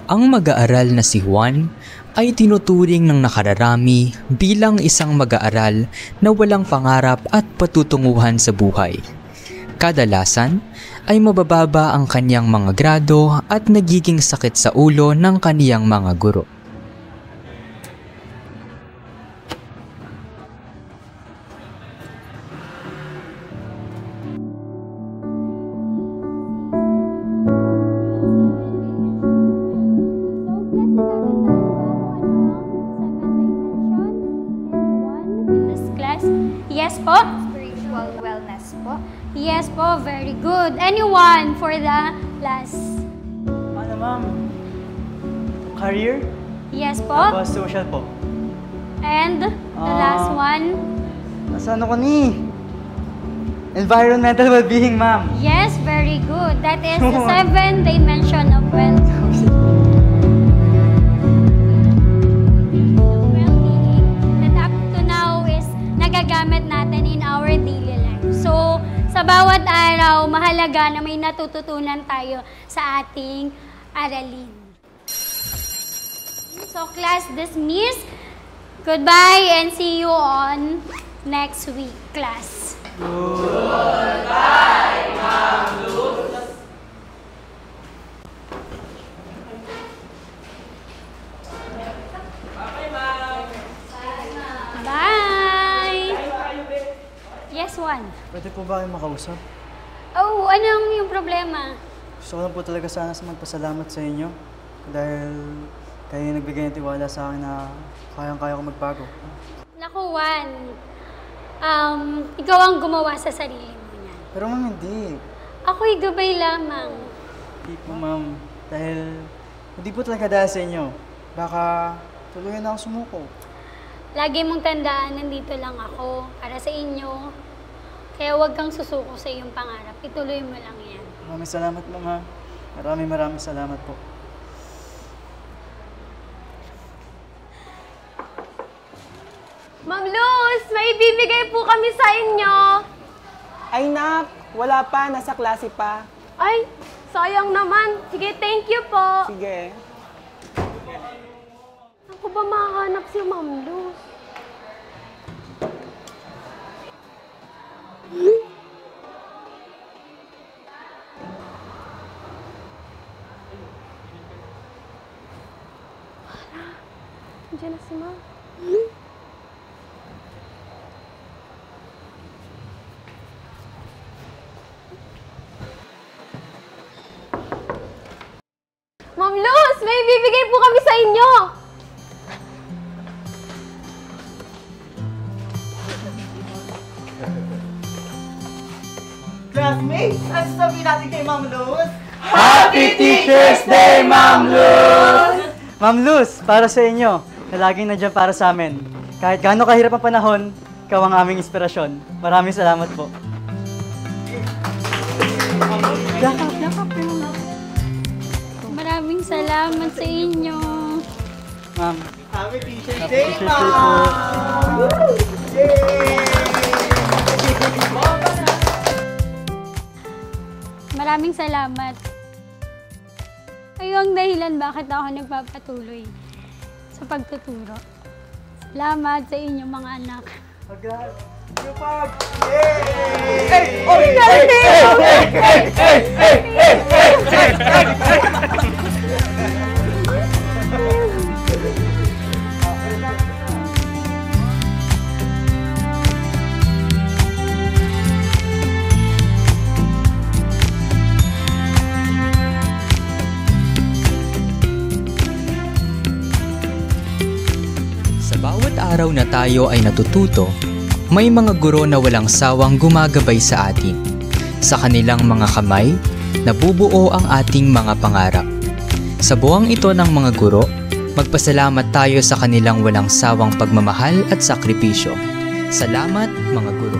Ang mag-aaral na si Juan ay tinuturing ng nakararami bilang isang mag-aaral na walang pangarap at patutunguhan sa buhay. Kadalasan ay mabababa ang kanyang mga grado at nagiging sakit sa ulo ng kaniyang mga guro. Yes po? Spiritual wellness po? Yes po, very good. Anyone for the last? Ano ma'am? Career? Yes po? Tapos social po. And the last one? Nasa ano ko ni? Environmental well-being ma'am. Yes, very good. That is the 7th dimension of well-being that up to now is nagagamit natin in our daily life. So, sa bawat araw, mahalaga na may natututunan tayo sa ating aralin. So, class dismissed. Goodbye and see you on next week, class. Goodbye, Ma'am Luz. Bye! Yes, Juan. Pwede po ba kayo makausap? Oh, anong yung problema? Gusto ko lang po talaga sana magpasalamat sa inyo dahil kayo nagbigay ng tiwala sa akin na kayang-kaya ko magbago. Naku, Juan. Ikaw ang gumawa sa sarili mo niyan. Pero ma'am, hindi. Ako'y gabay lamang. Hindi po ma'am. Dahil hindi po talaga dahil sa inyo. Baka tuluyan na ako sumuko. Lagi mong tandaan, nandito lang ako para sa inyo. Kaya huwag kang susuko sa iyong pangarap. Ituloy mo lang yan. Maraming salamat ma'am. Maraming salamat po. Ma'am Luz, may ibibigay po kami sa inyo. Ay nak, wala pa, nasa klase pa. Ay, sayang naman. Sige, thank you po. Sige. Ako ba makahanap si Ma'am Luz? Andiyan na si Ma'am. Ma'am Luz, may bibigay po kami sa inyo. Classmates, ano sasabihin natin kay Ma'am Luz? Happy Teacher's Day, Ma'am Luz! Ma'am Luz, para sa inyo, na laging nandiyan para sa amin. Kahit gaano kahirap ang panahon, ikaw ang aming inspirasyon. Maraming salamat po. Yakap. Maraming salamat sa inyo. Ma'am. Happy Teacher's Happy Day, Teacher's Day po. Maraming salamat. Kayo ang dahilan bakit ako nagpapatuloy sa pagtuturo. Salamat sa inyong mga anak. Sa bawat araw na tayo ay natututo, may mga guro na walang sawang gumagabay sa atin. Sa kanilang mga kamay, nabubuo ang ating mga pangarap. Sa buwang ito ng mga guro, magpasalamat tayo sa kanilang walang sawang pagmamahal at sakripisyo. Salamat mga guro.